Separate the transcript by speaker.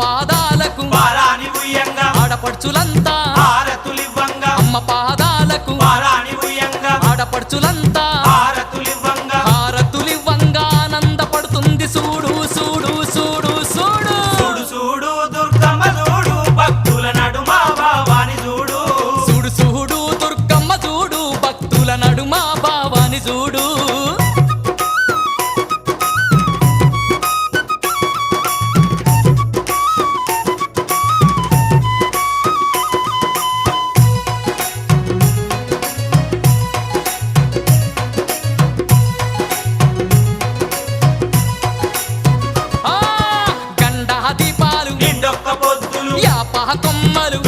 Speaker 1: పాదాలకు
Speaker 2: పారాని ఉయ్యంగా
Speaker 1: ఆడపడుచులంతా
Speaker 2: హారతులివ్వంగా
Speaker 1: అమ్మ పాదాలకు
Speaker 2: పారాని ఉయ్యంగా
Speaker 1: ఆడపడుచులంతా
Speaker 2: హారతులివ్వంగా
Speaker 1: హారతులివ్వంగా ఆనందపడుతుంది చూడు చూడు చూడు చూడు
Speaker 2: చూడు చూడు దుర్గమ్మ చూడు భక్తుల నడుమ భావాని చూడు
Speaker 1: చూడు చూడు దుర్గమ్మ చూడు భక్తుల నడుమ భావాని చూడు ఆ గండా దీపాలు
Speaker 2: నిండొక్క పొద్దులు
Speaker 1: యాప కొమ్మలు